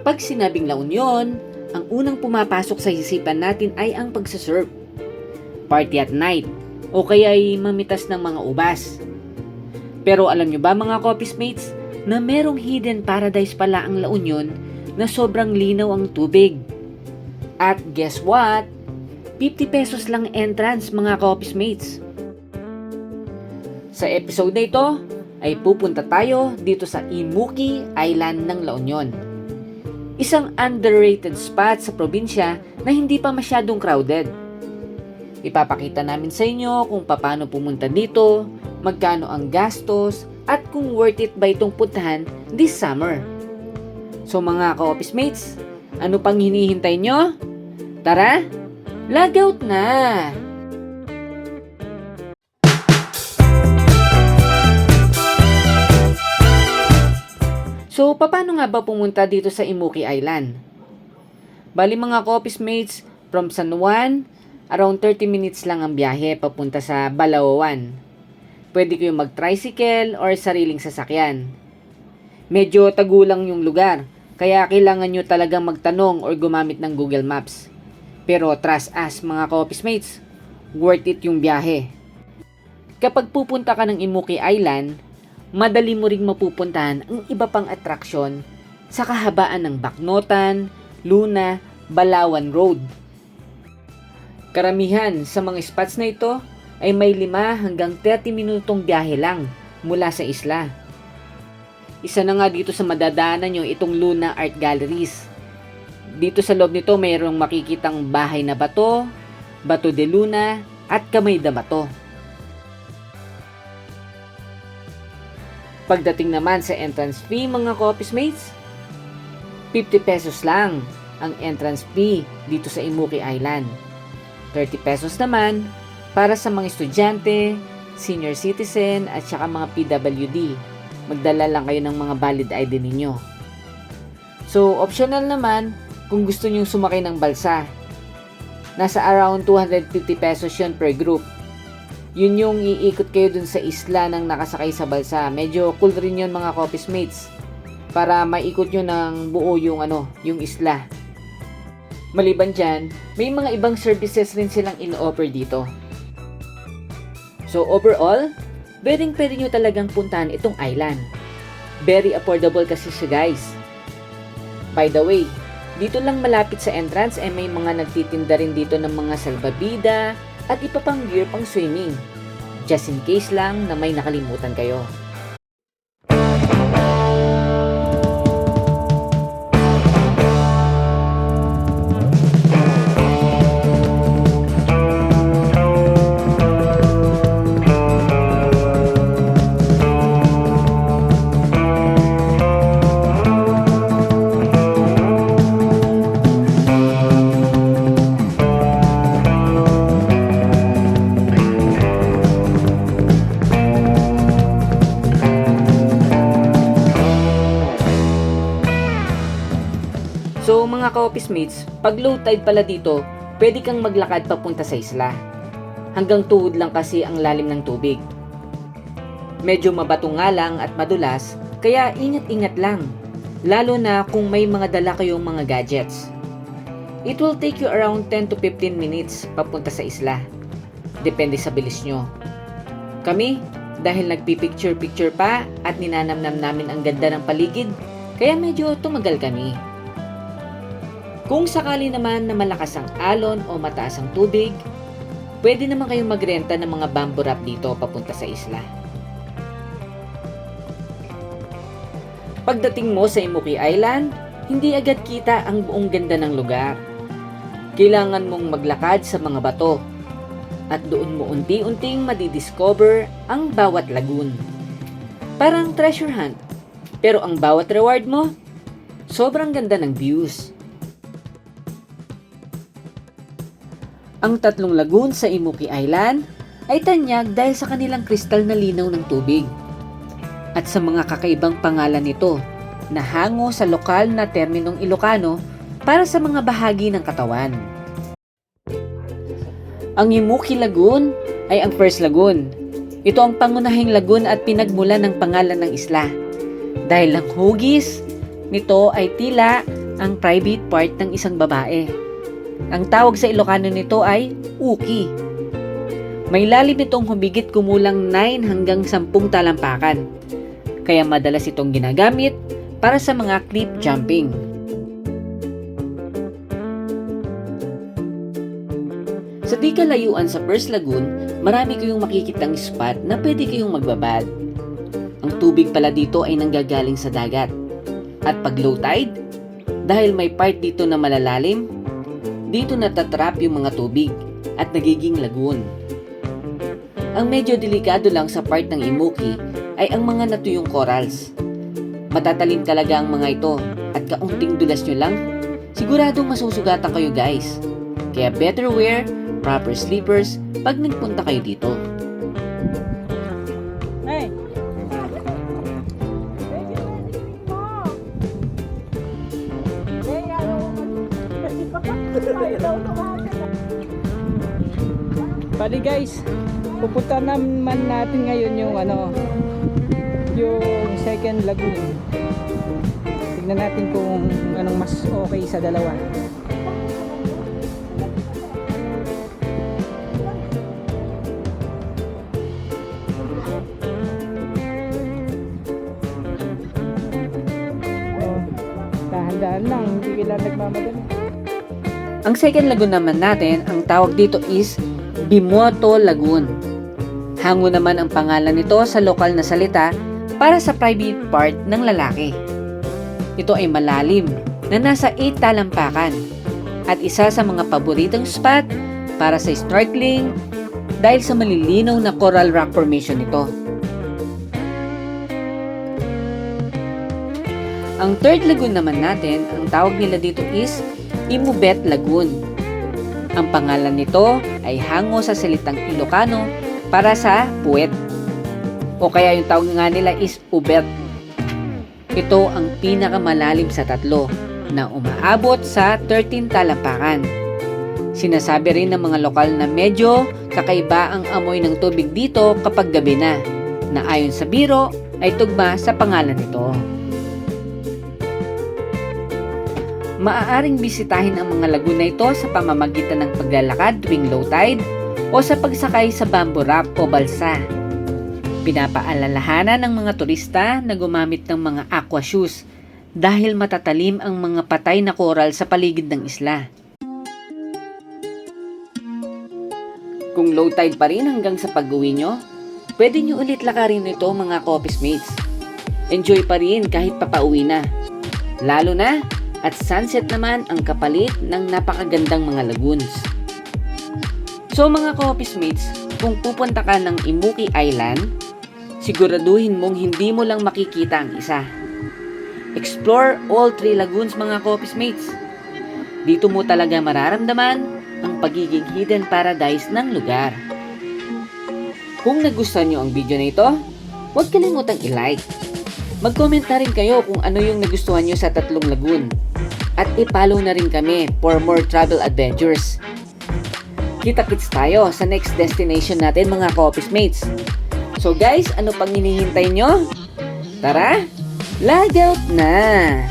Pag sinabing La Union, ang unang pumapasok sa isipan natin ay ang pagsasurf, party at night, o kaya'y mamitas ng mga ubas. Pero alam nyo ba mga coffee mates, na merong hidden paradise pala ang La Union na sobrang linaw ang tubig. At guess what? 50 pesos lang entrance mga coffee mates. Sa episode na ito, ay pupunta tayo dito sa Imuki Island ng La Union. Isang underrated spot sa probinsya na hindi pa masyadong crowded. Ipapakita namin sa inyo kung paano pumunta dito, magkano ang gastos, at kung worth it ba itong puntahan this summer. So mga ka-office mates, ano pang hinihintay nyo? Tara, lagout na! So, paano nga ba pumunta dito sa Imuki Island? Bali mga ka-office mates, from San Juan, around 30 minutes lang ang biyahe papunta sa Balaoan. Pwede kayong mag-tricycle or sariling sasakyan. Medyo tagulang yung lugar, kaya kailangan nyo talagang magtanong or gumamit ng Google Maps. Pero trust us mga ka-office mates, worth it yung biyahe. Kapag pupunta ka ng Imuki Island, madali mo ring mapupuntahan ang iba pang atraksyon sa kahabaan ng Baknotan, Luna, Balawan Road. Karamihan sa mga spots na ito ay may 5 hanggang 30 minutong biyahe lang mula sa isla. Isa na nga dito sa madadaanan nyo itong Luna Art Galleries. Dito sa loob nito mayroong makikitang bahay na bato, bato de luna, at kamay na bato. Pagdating naman sa entrance fee mga ka-office mates, 50 pesos lang ang entrance fee dito sa Imuki Island. 30 pesos naman para sa mga estudyante, senior citizen at saka mga PWD. Magdala lang kayo ng mga valid ID ninyo. So optional naman kung gusto nyong sumakay ng balsa. Nasa around 250 pesos yun per group. Yun yung iikot kayo dun sa isla ng nakasakay sa balsa. Medyo cool rin yun mga coffee mates. Para maikot nyo ng buo yung yung isla. Maliban dyan, may mga ibang services rin silang in-offer dito. So overall, pwede nyo talagang puntahan itong island. Very affordable kasi siya guys. By the way, dito lang malapit sa entrance may mga nagtitinda rin dito ng mga salbabida at iba pang gear pang swimming. Just in case lang na may nakalimutan kayo. So mga ka-office mates, pag low tide pala dito, pwede kang maglakad papunta sa isla. Hanggang tuhod lang kasi ang lalim ng tubig. Medyo mabato nga lang at madulas, kaya ingat-ingat lang. Lalo na kung may mga dala kayong mga gadgets. It will take you around 10 to 15 minutes papunta sa isla. Depende sa bilis nyo. Kami, dahil nagpipicture-picture pa at ninanamnam namin ang ganda ng paligid, kaya medyo tumagal kami. Kung sakali naman na malakas ang alon o mataas ang tubig, pwede naman kayong magrenta ng mga bamboo raft dito papunta sa isla. Pagdating mo sa Imuki Island, hindi agad kita ang buong ganda ng lugar. Kailangan mong maglakad sa mga bato at doon mo unti-unting madidiscover ang bawat lagoon. Parang treasure hunt, pero ang bawat reward mo, sobrang ganda ng views. Ang 3 lagoon sa Imuki Island ay tanyag dahil sa kanilang kristal na linaw ng tubig at sa mga kakaibang pangalan nito na hango sa lokal na terminong Ilocano para sa mga bahagi ng katawan. Ang Imuki Lagoon ay ang first lagoon. Ito ang pangunahing lagoon at pinagmulan ng pangalan ng isla. Dahil ang hugis nito ay tila ang private part ng isang babae. Ang tawag sa Ilocano nito ay uki. May lalim itong humigit kumulang 9 hanggang 10 talampakan, kaya madalas itong ginagamit para sa mga cliff jumping. Sa di kalayuan sa First Lagoon, marami kayong makikitang spot na pwede kayong magbabad. Ang tubig pala dito ay nanggagaling sa dagat. At pag low tide, dahil may part dito na malalalim, dito natatrap yung mga tubig at nagiging lagoon. Ang medyo delikado lang sa part ng Imuki ay ang mga natuyong corals. Matatalim talaga ang mga ito at kaunting dulas nyo lang, siguradong masusugatan kayo guys. Kaya better wear proper slippers pag nagpunta kayo dito. Hey! Bali guys, pupunta naman natin ngayon yung yung second lagoon. Tignan natin kung anong mas okay sa dalawa. Dahan-dahan lang, hindi kailangan nagmamadali. Ang second lagoon naman natin, ang tawag dito is Bimoto Lagoon. Hango naman ang pangalan nito sa lokal na salita para sa private part ng lalaki. Ito ay malalim na nasa 8 talampakan at isa sa mga paboritong spot para sa snorkeling dahil sa malilinaw na coral rock formation nito. Ang third lagoon naman natin, ang tawag nila dito is Imubet Lagoon. Ang pangalan nito ay hango sa salitang Ilocano para sa puwet. O kaya yung tawag nga nila is ubet. Ito ang pinakamalalim sa tatlo na umaabot sa 13 talampakan. Sinasabi rin ng mga lokal na medyo kakaiba ang amoy ng tubig dito kapag gabi na ayon sa biro ay tugma sa pangalan nito. Maaaring bisitahin ang mga lagoon na ito sa pamamagitan ng paglalakad tuwing low tide o sa pagsakay sa bamboo raft o balsa. Pinapaalalahanan ng mga turista na gumamit ng mga aqua shoes dahil matatalim ang mga patay na coral sa paligid ng isla. Kung low tide pa rin hanggang sa pag-uwi nyo, pwede nyo ulit lakarin ito mga Coffees Mates. Enjoy pa rin kahit papauwi na. Lalo na at sunset naman ang kapalit ng napakagandang mga lagoons. So mga Coffees Mates, kung pupunta ka ng Imuki Island, siguraduhin mong hindi mo lang makikita ang isa. Explore all 3 lagoons mga Coffees Mates. Dito mo talaga mararamdaman ang pagiging hidden paradise ng lugar. Kung nagustuhan nyo ang video na ito, huwag kalimutang i-like. Mag-comment na rin kayo kung ano yung nagustuhan nyo sa 3 lagoon. At i-follow na rin kami for more travel adventures. Kita-kits tayo sa next destination natin mga Coffees Mates. So guys, ano pang hinihintay nyo? Tara, lag out na!